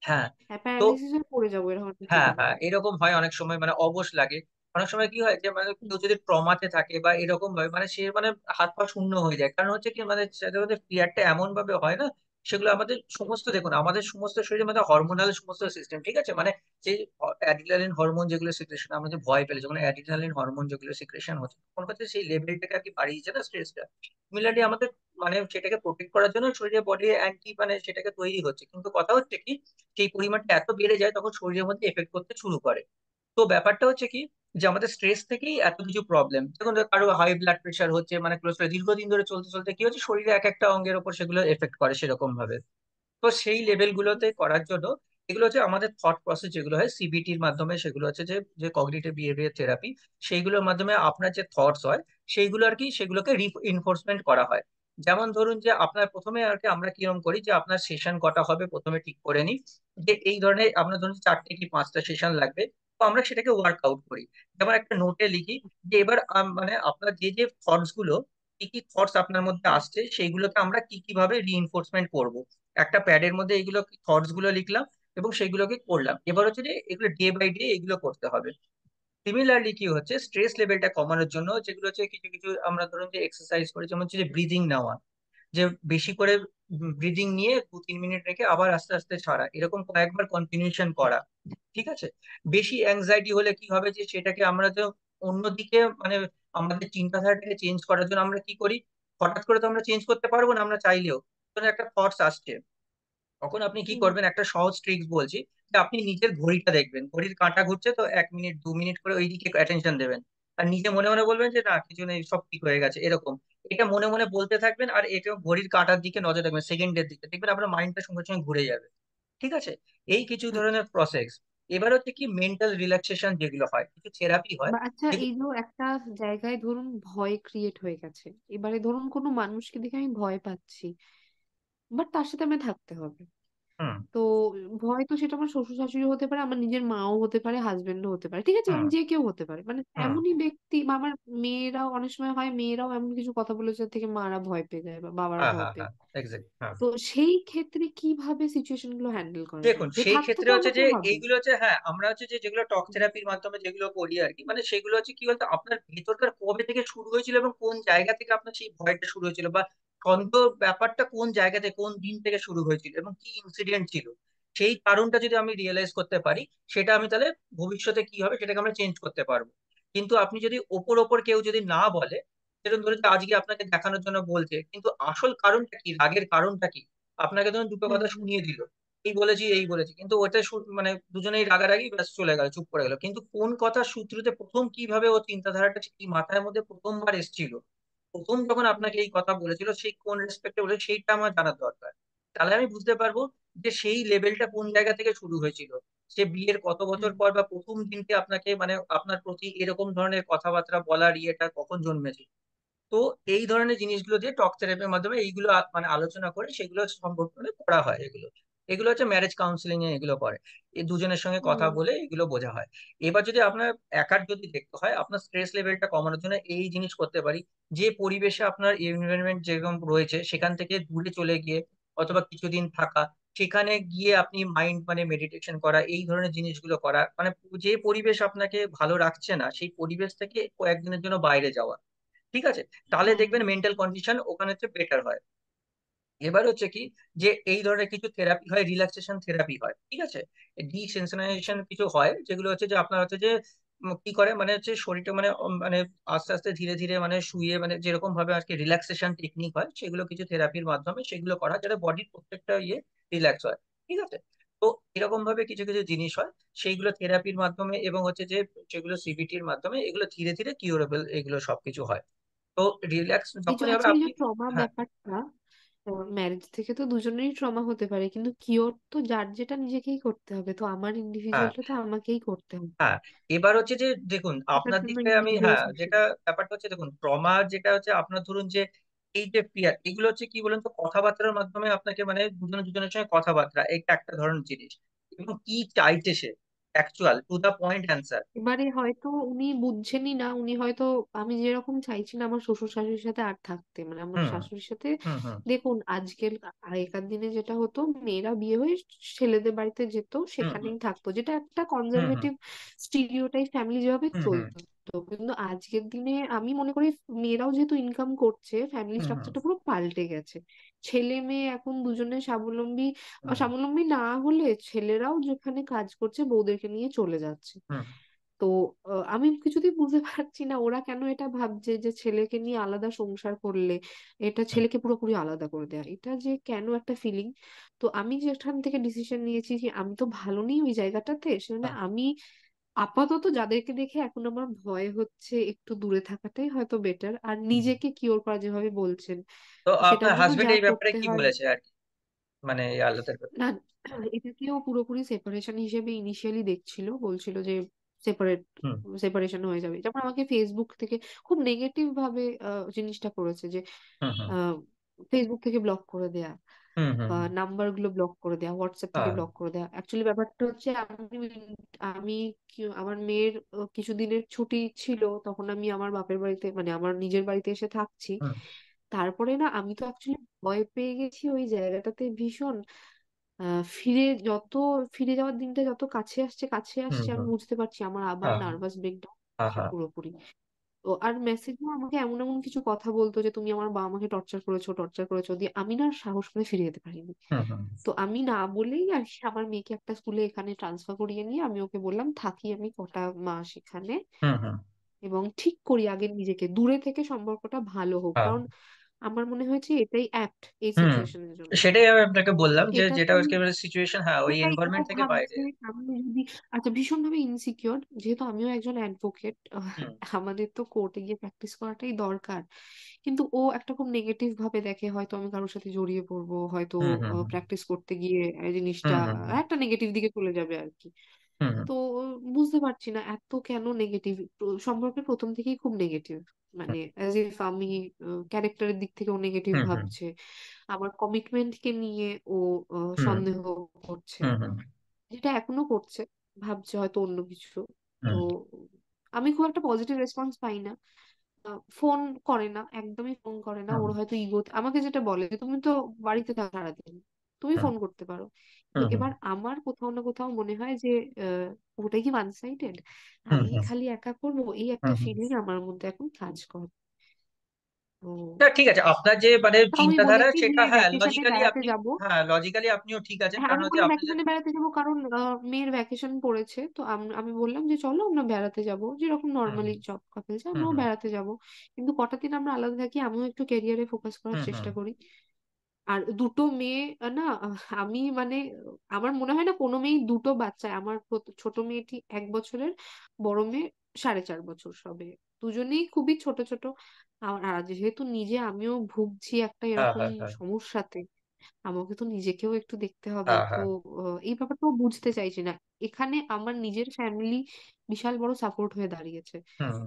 B: হ্যাঁ।
A: হ্যাঁ,
B: তো
A: প্যারালাইসিসে পড়ে যাবো এরকম একটা
B: হ্যাঁ
A: ফিলিং
B: হ্যাঁ,
A: হয়।
B: এরকম হয় অনেক সময়, মানে অবশ লাগে। অনেক সময় কি হয় যে মানে কেউ যদি ট্রমাতে থাকে বা এরকম ভাবে মানে সে মানে হাত পা শূন্য হয়ে যায়, কারণ হচ্ছে কি মানে সাথে সাথে ফিয়ারটা এমন ভাবে হয় না, সেগুলো আমাদের সমস্ত, দেখুন আমাদের সমস্ত শরীরের মধ্যে হরমোনাল সমস্ত সিস্টেম, ঠিক আছে, মানে যে অ্যাড্রিনালিন হরমোন যেগুলো সিক্রেশন, আমরা যে ভয় পেলে যখন অ্যাড্রিনালিন হরমোন যেগুলো সিক্রেশন হচ্ছে, তখন হচ্ছে সেই লেভেলটাকে আর কি বাড়িয়েছে না স্ট্রেসটা। সিমিলারলি আমাদের মানে সেটাকে প্রোটেক্ট করার জন্য শরীরে বডি অ্যান্টি মানে সেটাকে তৈরি হচ্ছে, কিন্তু কথা হচ্ছে কি সেই পরিমাণটা এত বেড়ে যায় তখন শরীরের মধ্যে এফেক্ট করতে শুরু করে। তো ব্যাপারটা হচ্ছে কি যে আমাদের স্ট্রেস থেকেই এত কিছু প্রবলেম, যখন কারো হাই ব্লাড প্রেশার হচ্ছে মানে কোলেস্ট্রল দীর্ঘদিন ধরে চলতে চলতে কি হচ্ছে শরীরে এক একটা অঙ্গের উপর সেগুলো এফেক্ট করে সেরকম ভাবে। তো সেই লেভেল গুলোতে করার জন্য এগুলো হচ্ছে আমাদের থট প্রসেস যেগুলো হয় সিবিটির মাধ্যমে, সেগুলো হচ্ছে যে যে কগনিটিভ বিহেভিয়ার থেরাপি, সেইগুলোর মাধ্যমে আপনার যে থটস হয় সেইগুলো আর কি সেগুলোকে রিইনফোর্সমেন্ট করা হয়। যেমন ধরুন যে আপনার প্রথমে আর কি আমরা কিরকম করি যে আপনার সেশন কটা হবে প্রথমে ঠিক করে নিই, যে এই ধরনের আপনার ধরুন 4 থেকে 5টা সেশন লাগবে। তো আমরা সেটাকে ওয়ার্কআউট করি, যেমন একটা নোটে লিখি যে এবার মানে আপনার যে যে থটস গুলো কি কি থটস আপনার মধ্যে আসছে সেইগুলোকে আমরা কি কিভাবে রিইনফোর্সমেন্ট করব। একটা প্যাডের মধ্যে এইগুলো থটস গুলো লিখলাম এবং সেইগুলোকে করলাম। এবার হচ্ছে যে এগুলো ডে বাই ডে এগুলো করতে হবে। সিমিলারলি কি হচ্ছে স্ট্রেস লেভেলটা কমানোর জন্য যেগুলো হচ্ছে কিছু কিছু আমরা ধরুন যে এক্সারসাইজ করি, যেমন হচ্ছে যে ব্রিদিং নেওয়া, যে বেশি করে ব্রিদিং নিয়ে 2-3 মিনিট রেখে আবার আস্তে আস্তে ছাড়া, এরকম কয়েকবার কন্টিনিউশন করা। ঠিক আছে। বেশি অ্যাংজাইটি হলে কি হবে যে সেটাকে আমরা তো অন্যদিকে মানে আমাদের চিন্তাধারাটাকে চেঞ্জ করার জন্য আমরা কি করি, হঠাৎ করে তো আমরা চেঞ্জ করতে পারবো না আমরা চাইলেও। ধরুন একটা থটস আসছে, তখন আপনি কি
A: হুম।
B: করবেন, একটা সহজ ট্রিক্স বলছি, যে আপনি নিজের ঘড়িটা দেখবেন, ঘড়ির কাঁটা ঘুরছে তো 1 মিনিট 2 মিনিট করে ওই দিকে অ্যাটেনশন দেবেন, আর নিজে মনে মনে বলবেন যে না কিছু নেই সব ঠিক হয়ে গেছে এরকম। এটা মনে মনে বলতে থাকবেন আর এটা ঘড়ির কাঁটার দিকে নজর রাখবেন, সেকেন্ডের দিকে দেখবেন আপনার মাইন্ডটা সঙ্গে সঙ্গে ঘুরে যাবে। ঠিক আছে। এই কিছু ধরনের প্রসেস। এবার হচ্ছে কি মেন্টাল রিল্যাক্সেশন যেগুলো হয়, কিছু থেরাপি হয়।
A: বা আচ্ছা,
B: যেগুলো
A: এই যে একটা জায়গায় ধরুন ভয় ক্রিয়েট হয়ে গেছে, এবারে ধরুন কোনো মানুষকে দেখে আমি ভয় পাচ্ছি, বাট তার সাথে আমি থাকতে হবে।
B: হুম
A: তো ভয় তো সেটা আমার শ্বশুর শাশুড়ি হতে পারে, আমার নিজের মাও হতে পারে, হাজবেন্ডও হতে পারে, ঠিক আছে,
B: হুম
A: মানে যে কেউ হতে পারে, মানে
B: হুম
A: এমনই ব্যক্তি বা আমার মেয়েরাও অনেক সময় হয়, মেয়েরাও এমন কিছু কথা বলেছে যার থেকে মারা ভয় পেয়ে যায় বা বাবারা
B: হ্যাঁ
A: ভয়
B: হ্যাঁ
A: পেয়ে
B: হ্যাঁ
A: যায়।
B: এক্সাক্ট হ্যাঁ।
A: তো সেই ক্ষেত্রে কিভাবে সিচুয়েশন গুলো হ্যান্ডেল করা যায়,
B: দেখুন
A: যে
B: সেই
A: থাকতে
B: ক্ষেত্রে
A: তো
B: হচ্ছে
A: আমাকে
B: যে
A: হবে।
B: এইগুলো হচ্ছে হ্যাঁ আমরা হচ্ছে যে যেগুলো টক থেরাপির মাধ্যমে যেগুলো করি আর কি, মানে সেগুলো হচ্ছে কি বলতো আপনার ভেতরকার কবে থেকে শুরু হয়েছিল এবং কোন জায়গা থেকে আপনার সেই ভয়টা শুরু হয়েছিল, বা সন্দেহ ব্যাপারটা কোন জায়গা থেকে কোন দিন থেকে শুরু হয়েছিল এবং কি ইনসিডেন্ট ছিল, সেই কারণটা যদি আমি রিয়েলাইজ করতে পারি সেটা আমি তাহলে ভবিষ্যতে কি হবে সেটাকে আমরা চেঞ্জ করতে পারবো। কিন্তু আপনি যদি ওপর ওপর কেউ যদি না বলে, যেরকম ধরুন যে আজকে আপনাকে দেখানোর জন্য বলছে কিন্তু আসল কারণটা কি, রাগের কারণটা কি, আপনাকে ধরুন দুটো
A: হুম
B: কথা
A: হুম
B: শুনিয়ে দিল, এই বলেছি এই বলেছি, কিন্তু ওটা মানে দুজনেই রাগারাগি ব্যাস চলে গেল চুপ করে গেল, কিন্তু কোন কথা সূত্রতে প্রথম কিভাবে ও চিন্তাধারাটা কি মাথার মধ্যে প্রথমবার এসেছিল, প্রথম যখন
A: হুম
B: আপনাকে এই কথা বলেছিল সেই কোন রেসপেক্টে বলে সেইটা আমার জানার দরকার। তাহলে আমি বুঝতে পারবো যে সেই লেভেলটা কোন জায়গা থেকে শুরু হয়েছিল, সে বিয়ের কত বছর
A: হুম
B: পর বা প্রথম দিনকে আপনাকে মানে আপনার প্রতি এরকম ধরনের কথাবার্তা বলার ইয়েটা কখন জন্মেছে। তো এই ধরনের জিনিসগুলো দিয়ে টক থেরাপির মাধ্যমে এইগুলো মানে আলোচনা করে সেগুলো সম্ভব করে করা হয়। এগুলো এগুলো হচ্ছে ম্যারেজ কাউন্সিলিং এ এগুলো করে, এই দুজনের সঙ্গে কথা
A: হুম
B: বলে এগুলো বোঝা হয়। এবার যদি আপনার একার যদি দেখতে হয় আপনার স্ট্রেস লেভেলটা কমানোর জন্য এই জিনিস করতে পারি, যে পরিবেশে আপনার এনভায়রনমেন্ট যেরকম রয়েছে সেখান থেকে দূরে চলে গিয়ে অথবা কিছুদিন থাকা, সেখানে গিয়ে আপনি মাইন্ড মানে মেডিটেশন করা, এই ধরনের জিনিসগুলো করা, মানে যে পরিবেশ আপনাকে ভালো রাখছে না সেই পরিবেশ থেকে কয়েকদিনের জন্য বাইরে যাওয়া। ঠিক আছে। তাহলে
A: হুম
B: দেখবেন মেন্টাল কন্ডিশন ওখানে হচ্ছে বেটার হয়। এবার হচ্ছে কি যে এই ধরনের কিছু থেরাপি হয়, রিল্যাক্সেশন থেরাপি হয়, ঠিক আছে,
A: আচ্ছা।
B: ডিসেনসিটাইজেশন কিছু হয় যেগুলো হচ্ছে যে আপনার হচ্ছে যে কি করে মানে হচ্ছে শরীরটা মানে মানে আস্তে আস্তে ধীরে ধীরে মানে শুয়ে মানে যেরকম ভাবে আজকে রিল্যাক্সেশন টেকনিক হয় সেগুলো কিছু থেরাপির মাধ্যমে সেগুলো করা যাতে বডির প্রত্যেকটা ইয়ে রিল্যাক্স হয়। ঠিক আছে। তো এরকম ভাবে কিছু কিছু জিনিস হয় সেইগুলো থেরাপির মাধ্যমে এবং হচ্ছে যে যেগুলো সিবিটির মাধ্যমে এগুলো ধীরে ধীরে কিউরেবল এগুলো সবকিছু হয়। তো রিল্যাক্স
A: এই যে
B: যখনই হবে
A: আচ্ছা, এই
B: আপনি।
A: যে ট্রমা
B: হ্যাঁ
A: ব্যাপারটা, ম্যারেজ থেকে তো দুজনেরই ট্রমা হতে পারে, কিন্তু কিওর তো যার যেটা নিজেকেই করতে হবে, তো আমার
B: হ্যাঁ
A: ইন্ডিভিজুয়ালটা তো আমাকেই করতে হবে।
B: হ্যাঁ। এবার হচ্ছে যে দেখুন
A: এটার
B: আপনার
A: জন্য
B: দিকটা আমি
A: ইন্ডিভিজুয়াল
B: হ্যাঁ
A: সেশন।
B: যেটা ব্যাপারটা হচ্ছে দেখুন ট্রমা যেটা হচ্ছে আপনার ধরুন যে এই যে ফিয়ার এগুলো হচ্ছে কি বলেন তো কথাবার্তার মাধ্যমে আপনাকে মানে দুজনে দুজনের সঙ্গে কথাবার্তা এটা একটা ধরনের জিনিস, এবং কি চাইছে সে actual to the point answer.
A: এবারে হয়তো উনি বুঝছেনই না, উনি হয়তো, আমি যেরকম চাইছি না আমার শ্বশুর শাশুড়ির সাথে আর থাকতে, মানে আমার
B: হুম
A: শাশুড়ির সাথে,
B: হুম হুম
A: দেখুন আজকের আগেকার দিনে যেটা হতো, মেয়েরা বিয়ে হয়ে ছেলেদের বাড়িতে যেত,
B: হুম হুম
A: সেখানেই থাকতো, যেটা একটা
B: হুম হুম
A: কনজারভেটিভ স্টিরিওটাইপ ফ্যামিলি যেভাবে
B: হুম হুম
A: চলতো। কিন্তু আজকের দিনে আমি মনে করি মেয়েরাও যেহেতু ইনকাম করছে, ফ্যামিলি
B: হুম হুম
A: স্ট্রাকচারটা পুরো পাল্টে গেছে। ছেলে মেয়ে এখন দুজনে স্বাবলম্বী,
B: হুম
A: স্বাবলম্বী না হলে ছেলেরাও যেখানে কাজ করছে বউদেরকে নিয়ে চলে যাচ্ছে।
B: হুম
A: তো আমি কিছুতেই বুঝতে পারছি না ওরা কেন এটা ভাবছে যে ছেলেকে নিয়ে আলাদা সংসার করলে এটা
B: হুম,
A: ছেলেকে পুরোপুরি আলাদা করে দেয়া, এটা যে কেন একটা ফিলিং। তো আমি যেখান থেকে ডিসিশন নিয়েছি যে আমি তো ভালো নেই ওই জায়গাটাতে, সেখানে
B: হুম,
A: আমি আপাতত যাদেরকে দেখে এখন আমার ভয় হচ্ছে একটু দূরে থাকাটাই হয়তো বেটার। আর
B: হুম।
A: নিজেকে কিওর করা যেভাবে বলছেন
B: তো আপনার
A: সেটার জন্য
B: হাজবেন্ড
A: যা
B: এই ব্যাপারে
A: করতে
B: কি
A: হয়।
B: বলেছে আর কি, মানে এই আলাদার ব্যাপারে?
A: না, এটাকেও পুরোপুরি সেপারেশন হিসেবে ইনিশিয়ালি দেখছিল, বলছিল যে সেপারেট
B: হুম,
A: সেপারেশন হয়ে যাবে। যেমন আমাকে ফেসবুক থেকে খুব নেগেটিভ ভাবে জিনিসটা করেছে যে
B: হুম, হুম,
A: ফেসবুক থেকে ব্লক করে দেয়া
B: হুম, হুম,
A: বা
B: হুম।
A: নাম্বার গুলো ব্লক করে দেয়া, হোয়াটসঅ্যাপ থেকে
B: হ্যাঁ,
A: ব্লক করে দেয়া। অ্যাকচুয়ালি ব্যাপারটা হচ্ছে আমি আমি আমার মেয়ের কিছুদিনের ছুটি ছিল, তখন আমি আমার বাপের বাড়িতে মানে আমার নিজের বাড়িতে এসে থাকছি।
B: হুম,
A: তারপরে না আমি তো অ্যাকচুয়ালি ভয় পেয়ে গেছি ওই জায়গাটাতে ভীষণ। ফিরে যত ফিরে যাওয়ার দিনটা যত কাছে আসছে কাছে
B: হুম,
A: আসছে, আমি
B: হুম।
A: বুঝতে পারছি আমার আবার
B: হ্যাঁ,
A: নার্ভাস ব্রেকডাউন
B: হ্যাঁ,
A: হচ্ছে
B: হ্যাঁ।
A: পুরোপুরি। তো আর মেসেজও আমাকে এমন এমন কিছু কথা বলতো যে তুমি আমার বাবা মাকে টর্চার করেছো টর্চার করেছো, দিয়ে আমি না আর সাহস করে ফিরে যেতে পারিনি।
B: হুম, হুম,
A: তো আমি না বলেই আর কি আমার মেয়েকে একটা স্কুলে এখানে ট্রান্সফার করিয়ে নিয়ে আমি ওকে বললাম থাকি আমি কটা মাস এখানে,
B: হুম, হুম।
A: এবং ঠিক করি আগে নিজেকে দূরে থেকে সম্পর্কটা ভালো হোক,
B: হ্যাঁ,
A: কারণ আমার মনে হয়েছে এটাই অ্যাপ্ট এই
B: হুম।
A: সিচুয়েশনের জন্য।
B: সেটাই আমি আপনাকে বললাম যে যেটা
A: এটাতে
B: একেবারে সিচুয়েশন, হ্যাঁ, ওই
A: ওটাই ও
B: এনভায়রনমেন্ট থেকে বাইরে।
A: ভাবছে আমি যদি, আচ্ছা ভীষণভাবে ইনসিকিউর, যেহেতু আমিও একজন অ্যাডভোকেট,
B: হুম,
A: আমাদের তো কোর্টে গিয়ে প্র্যাকটিস করাটাই দরকার। কিন্তু ও একটা খুব নেগেটিভ ভাবে দেখে হয়তো আমি কারোর সাথে জড়িয়ে পড়বো, হয়তো
B: হুম, হুম,
A: প্র্যাকটিস করতে গিয়ে এই জিনিসটা
B: হুম, হুম, হুম,
A: একটা নেগেটিভ দিকে চলে যাবে আর কি।
B: হুম, হুম,
A: তো বুঝতে পারছি না এত কেন নেগেটিভ, সম্পর্কে প্রথম থেকেই খুব নেগেটিভ, মানে অ্যাজ ইফ আমি ক্যারেক্টারের দিক থেকেও নেগেটিভ
B: হুম, হুম,
A: ভাবছে, আমার কমিটমেন্ট কে নিয়ে ও
B: হুম,
A: সন্দেহ করছে,
B: হুম, হুম,
A: যেটা এখনো করছে, ভাবছে হয়তো অন্য কিছু। তো
B: হুম,
A: আমি খুব একটা পজিটিভ রেসপন্স পাই না। ফোন করে না, একদমই ফোন করে না।
B: হুম,
A: ওর হয়তো ইগো, আমাকে যেটা বলে যে তুমি তো বাড়িতে থাকো সারাদিন, তুমি
B: হুম,
A: ফোন করতে পারো।
B: হুম, হুম,
A: এবার আমার কোথাও না কোথাও মনে হয় যে ওটাই কি ওয়ান সাইডেড,
B: হুম,
A: আমি
B: হুম,
A: খালি একা করবো, এই একটা
B: হুম, হুম।
A: ফিলিং আমার মধ্যে এখন কাজ করে। তো
B: না, ঠিক আছে, আপনার যে মানে
A: তাও আমি
B: চিন্তাধারা
A: বলেছি যে
B: সেটা, হ্যাঁ,
A: ভ্যাকেশনে
B: লজিক্যালি
A: বেড়াতে
B: আপনি,
A: যাব।
B: হ্যাঁ, লজিক্যালি আপনিও ঠিক আছেন,
A: হ্যাঁ
B: কারণ
A: আমি
B: হচ্ছে
A: বললাম
B: আপনি যে।
A: ভ্যাকেশনে বেড়াতে যাবো কারণ মেয়ের ভ্যাকেশন পড়েছে, তো আমি বললাম যে চলো আমরা বেড়াতে যাব, যেরকম
B: হুম,
A: নর্মালি জব কাপল যায়
B: হুম,
A: আমরাও
B: হুম,
A: বেড়াতে যাব। কিন্তু কটা দিন আমরা আলাদা থাকি, আমিও একটু ক্যারিয়ারে ফোকাস করার
B: হুম, হুম,
A: চেষ্টা করি। আর দুটো মেয়ে না আমি মানে আমার মনে হয় না কোনো মেয়ে দুটো বাচ্চা, আমার ছোট মেয়েটি 1 বছরের, বড় মেয়ে 4.5 বছর সবে, দুজনেই খুবই ছোট ছোট। আর যেহেতু নিজে আমিও ভুগছি একটা
B: হ্যাঁ,
A: এরকম
B: হ্যাঁ, হ্যাঁ,
A: সমস্যাতে, আমাকে তো নিজেকেও একটু দেখতে হবে।
B: হ্যাঁ,
A: তো
B: হ্যাঁ,
A: এই ব্যাপারটাও বুঝতে চাইছি না। এখানে আমার নিজের ফ্যামিলি বিশাল বড় সাপোর্ট হয়ে দাঁড়িয়েছে।
B: হুম।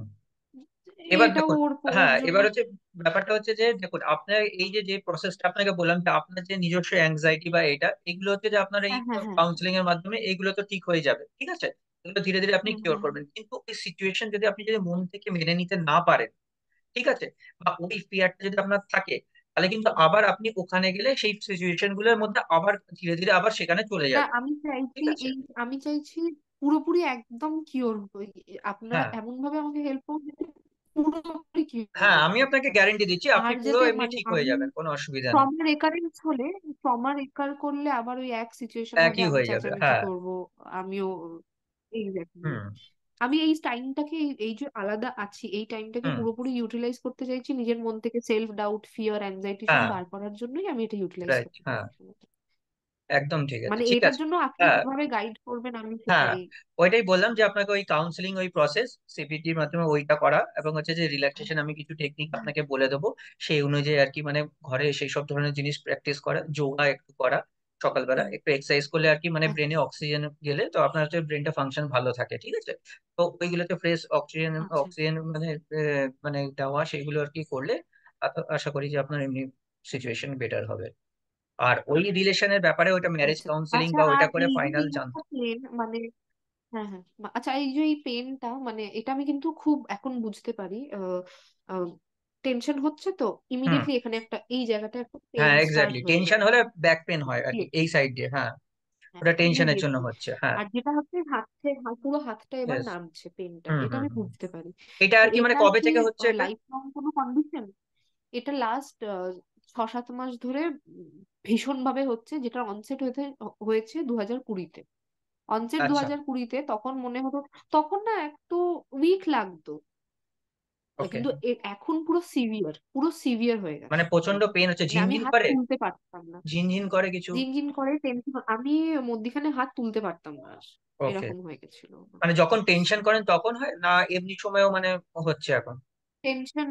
B: এবার
A: এটা
B: দেখুন,
A: ওর ওর
B: হ্যাঁ,
A: জন্য।
B: এবার হচ্ছে ব্যাপারটা হচ্ছে যে দেখুন, আপনার এই যে যে প্রসেসটা আপনাকে বললাম, যে আপনার যে নিজস্ব অ্যাংজাইটি বা এটা, এগুলো হচ্ছে যে আপনার এই
A: হ্যাঁ হ্যাঁ হ্যাঁ
B: কাউন্সিলিং এর মাধ্যমে এইগুলো তো ঠিক হয়ে যাবে, ঠিক আছে? এগুলো ধীরে ধীরে আপনি
A: হ্যাঁ
B: কিওর
A: হ্যাঁ
B: করবেন, কিন্তু ওই সিচুয়েশন যদি আপনি যদি মন থেকে মেনে নিতে না পারেন, ঠিক আছে, বা ওই ফিয়ারটা যদি আপনার থাকে, তাহলে কিন্তু আবার আপনি ওখানে গেলে সেই সিচুয়েশন গুলোর মধ্যে আবার ধীরে ধীরে আবার সেখানে চলে
A: না
B: যাবে,
A: আমি চাইছি
B: ঠিক আছে?
A: এই, আমি চাইছি পুরোপুরি একদম কিওর হই। আপনারা
B: হ্যাঁ,
A: এমন ভাবে আমাকে হেল্প করুন যাতে পুরোপুরি কিওর
B: হ্যাঁ,
A: হই
B: আমি আপনাকে
A: ব্যাপারটা।
B: গ্যারেন্টি দিচ্ছি আপনি
A: আর
B: পুরো
A: যাতে
B: এমনি
A: মানে
B: ঠিক হয়ে
A: আমি
B: যাবেন, কোনো অসুবিধা নেই।
A: ট্রমা রেকারেন্স হলে, ট্রমা রেকার করলে আবার ওই এক সিচুয়েশন হবে,
B: একই
A: আমি
B: হয়ে যাবে,
A: চেঁচামেচি
B: হ্যাঁ।
A: করব, আমিও এক্স্যাক্টলি।
B: হুম,
A: আমি এই টাইমটাকে, এই যে আলাদা আছি এই টাইমটাকে
B: হুম,
A: পুরোপুরি ইউটিলাইজ করতে চাইছি নিজের মন থেকে সেলফ ডাউট ফিয়ার অ্যাংজাইটি সব
B: হ্যাঁ,
A: বার করার জন্যই আমি এটা ইউটিলাইজ
B: রাইট,
A: করতে
B: হ্যাঁ,
A: চাইছি।
B: একদম ঠিক আছে,
A: মানে
B: ঠিক
A: এটার
B: আছে।
A: জন্য আপনি
B: হ্যাঁ,
A: কিভাবে গাইড করবেন আমি
B: হ্যাঁ,
A: সেটাই।
B: ওইটাই বললাম যে আপনাকে ওই কাউন্সিলিং, ওই প্রসেস সিপিটির মাধ্যমে ওইটা করা, এবং হচ্ছে যে রিল্যাক্সেশন আমি কিছু টেকনিক আপনাকে বলে দেবো, সেই অনুযায়ী আর কি, মানে ঘরে সেই সব ধরনের জিনিস প্র্যাকটিস করা, যোগা একটু করা, সকালবেলা
A: হুম,
B: একটু এক্সারসাইজ করলে আর কি, মানে
A: আচ্ছা
B: ব্রেনে অক্সিজেন গেলে তো আপনার হচ্ছে ব্রেনটা ফাংশন ভালো থাকে, ঠিক আছে? তো ওইগুলোতে ফ্রেশ অক্সিজেন,
A: আচ্ছা
B: অক্সিজেন মানে মানে দেওয়া, সেগুলো আর কি করলে আশা করি যে আপনার এমনি সিচুয়েশন বেটার হবে। আর ওই রিলেশনের ব্যাপারে ওইটা ম্যারেজ
A: আচ্ছা
B: কাউন্সিলিং
A: আচ্ছা।
B: বা
A: আর
B: ওইটা করে
A: এই যে
B: ফাইনাল
A: এই
B: জানতে।
A: একটা পেন মানে, হ্যাঁ হ্যাঁ আচ্ছা এই যে এই পেনটা মানে এটা আমি কিন্তু খুব এখন বুঝতে পারি। টেনশন হচ্ছে তো
B: হুম,
A: ইমিডিয়েটলি এখানে একটা এই জায়গাটা একটা পেন
B: হ্যাঁ,
A: স্টার্ট
B: এক্স্যাক্টলি,
A: হয়ে
B: টেনশন
A: যায়
B: হলে ব্যাক পেন হয় আর কি এই
A: ইমিডিয়েটলি।
B: সাইড দিয়ে, হ্যাঁ।
A: হ্যাঁ
B: ওটা টেনশনের জন্য
A: ইমিডিয়েটলি।
B: হচ্ছে, হ্যাঁ।
A: আর যেটা হচ্ছে পুরো হাতটা এবার
B: Yes.
A: নামছে পেনটা,
B: হুম,
A: এটা
B: হুম,
A: আমি
B: হুম।
A: বুঝতে পারি।
B: এটা
A: তো
B: আর কি মানে
A: এটা
B: কবে
A: কি
B: থেকে হচ্ছে এটা?
A: লাইফ লং কোনো কন্ডিশন? এটা লাস্ট 6-7 মাস ধরে ভীষণ ভাবে হচ্ছে, যেটা অনসেট হয়েছে হয়েছে 2020-তে। অনসেট দু
B: আচ্ছা।
A: হাজার কুড়িতে, তখন মনে হতো, তখন না একটু উইক লাগতো,
B: ওকে।
A: কিন্তু এখন পুরো সিভিয়ার, পুরো সিভিয়ার হয়ে
B: মানে
A: গেছে
B: প্রচন্ড
A: এরকম।
B: পেন হচ্ছে,
A: মানে আমি
B: ঝিনঝিন
A: হাত
B: করে?
A: তুলতে পারতাম না,
B: ঝিনঝিন করে কিছু?
A: ঝিনঝিন করে, টেনশন, আমি মধ্যিখানে হাত তুলতে পারতাম না আর।
B: ওকে।
A: এরকম হয়ে গেছিল
B: মানে যখন
A: অবস্থা।
B: টেনশন করেন তখন হয় না, এমনি সময়েও মানে হচ্ছে এখন?
A: টেনশন,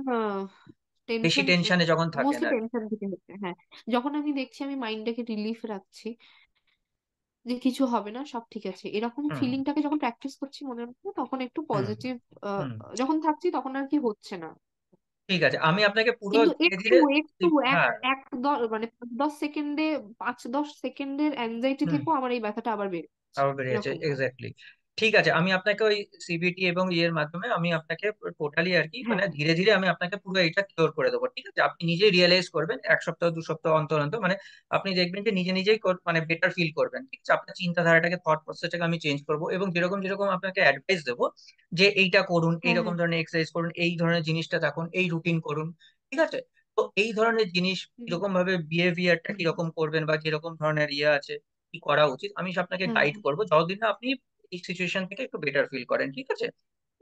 B: বেশি
A: টেনশন,
B: টেনশনে যখন থাকেন
A: মোস্টলি
B: আর কি।
A: টেনশন থেকে হচ্ছে, হ্যাঁ। যখন আমি দেখছি আমি মাইন্ডটাকে রিলিফ রাখছি, যে কিছু হবে না, সব ঠিক আছে, এরকম
B: হুম
A: ফিলিংটাকে যখন প্র্যাকটিস করছি মনের মধ্যে, তখন একটু
B: হুম
A: পজিটিভ
B: হুম।
A: যখন থাকছি, তখন আর কি হচ্ছে না।
B: ঠিক আছে, আমি আপনাকে পুরো
A: কিন্তু
B: ধীরে
A: একটু
B: ধীরে
A: একটু এক
B: হ্যাঁ।
A: এক মানে 5-10 সেকেন্ডে, 5-10 সেকেন্ডের অ্যাংজাইটি
B: হুম।
A: থেকেও আমার এই ব্যথাটা আবার বেড়ে যাচ্ছে,
B: আবার বেড়ে যাচ্ছে,
A: এরকম হয়।
B: এক্স্যাক্টলি। ঠিক আছে, আমি আপনাকে ওই সিবিটি এবং ইয়ের মাধ্যমে আমি আপনাকে টোটালি আর কি মানে
A: হ্যাঁ,
B: ধীরে ধীরে আমি আপনাকে পুরো এটা কিওর করে দেবো, ঠিক আছে? আপনি নিজেই রিয়েলাইজ করবেন 1 সপ্তাহ 2 সপ্তাহ অন্তর অন্তর, মানে আপনি দেখবেন যে নিজে নিজেই মানে বেটার ফিল করবেন, ঠিক আছে? আপনার চিন্তাধারাটাকে, থট প্রসেসটাকে আমি চেঞ্জ করবো, এবং যেরকম যেরকম আপনাকে অ্যাডভাইস দেবো যে এইটা করুন,
A: হ্যাঁ,
B: এইরকম
A: হ্যাঁ।
B: ধরনের এক্সারসাইজ করুন, এই ধরনের জিনিসটা থাকুন, এই রুটিন করুন, ঠিক আছে? তো এই ধরনের জিনিস
A: হুম,
B: কিরকম ভাবে বিহেভিয়ারটা কিরকম করবেন বা যেরকম ধরনের ইয়ে আছে, কি করা উচিত, আমি আপনাকে
A: হ্যাঁ,
B: গাইড
A: হ্যাঁ।
B: করবো যতদিন না আপনি এই সিচুয়েশন থেকে একটু বেটার ফিল করেন, ঠিক আছে?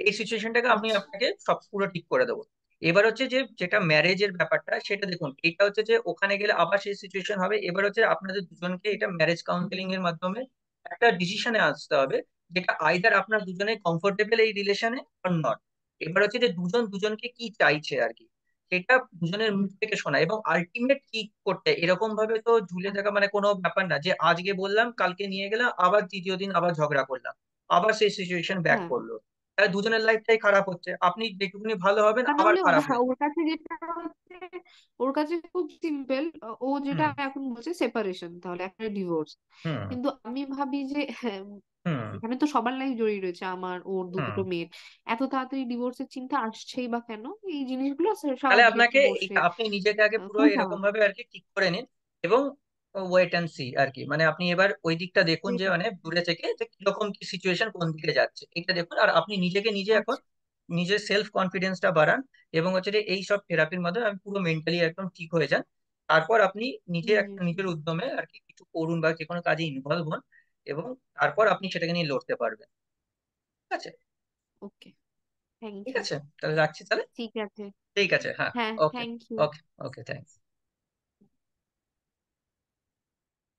B: এই সিচুয়েশনটাকে আমি
A: আচ্ছা।
B: আপনাকে সব পুরো ঠিক করে দেবো। এবার হচ্ছে যে যেটা ম্যারেজের ব্যাপারটা, সেটা দেখুন, এটা হচ্ছে যে ওখানে গেলে আবার সেই সিচুয়েশন হবে। এবার হচ্ছে আপনাদের দুজনকে এটা ম্যারেজ কাউন্সিলিং এর মাধ্যমে একটা ডিসিশনে আসতে হবে, যেটা আইদার আপনার দুজনে কমফোর্টেবল এই রিলেশনে অর নট। এবার হচ্ছে যে দুজন দুজনকে কি চাইছে আর কি, সেটা দুজনের মুখ থেকে শোনা, এবং আলটিমেট কি করতে, এরকম ভাবে তো ঝুলে থাকা মানে কোনো ব্যাপার না, যে আজকে বললাম কালকে নিয়ে গেলাম, আবার তৃতীয় দিন আবার ঝগড়া করলাম, আবার সেই সিচুয়েশন ব্যাক
A: হ্যাঁ,
B: করলো। তাহলে দুজনের লাইফটাই খারাপ হচ্ছে, আপনি যেটুকুনি ভালো হবেন
A: তা
B: আবার
A: নাহলে
B: খারাপ হয়ে
A: ওর কাছে যেটা হচ্ছে, ওর কাছে খুব সিম্পল, ও যেটা
B: হুম
A: এখন বলছে সেপারেশন, তাহলে একটা ডিভোর্স।
B: হুম
A: কিন্তু আমি ভাবি যে হ্যাঁ,
B: হুম
A: এখানে তো সবার লাইফ জড়িয়ে রয়েছে, আমার, ওর,
B: হুম।
A: দুটো মেয়ের। এত তাড়াতাড়ি ডিভোর্সের চিন্তা আসছেই বা কেন? এই জিনিসগুলো
B: তাহলে
A: স্বাভাবিক, একটু
B: আপনাকে
A: বসে
B: আপনি নিজেকে আগে পুরো
A: খুব
B: এরকম ভাবে আর কি ঠিক করে নিন, এবং ওয়েট অ্যান্ড সি আর কি, মানে আপনি এবার ওই দিকটা দেখুন যে মানে
A: স্বাভাবিক।
B: দূরে থেকে যে কিরকম কি সিচুয়েশন কোন দিকে যাচ্ছে, এটা দেখুন। আর আপনি নিজেকে নিজে এখন
A: আচ্ছা।
B: নিজের সেলফ কনফিডেন্সটা বাড়ান, এবং হচ্ছে যে এই সব থেরাপির মাধ্যমে আপনি পুরো মেন্টালি একদম ঠিক হয়ে যান। তারপর আপনি নিজে
A: হুম,
B: একটা
A: হুম।
B: নিজের উদ্যমে আর কি কিছু করুন বা যে কোনো কাজে ইনভলভ হন, এবং তারপর আপনি সেটাকে নিয়ে লড়তে পারবেন, ঠিক আছে?
A: ওকে, থ্যাংক
B: ঠিক
A: ইউ।
B: আছে, তাহলে রাখছি তাহলে।
A: ঠিক আছে।
B: ঠিক আছে, হ্যাঁ।
A: হ্যাঁ,
B: okay.
A: Thank you.
B: Okay. Okay, thank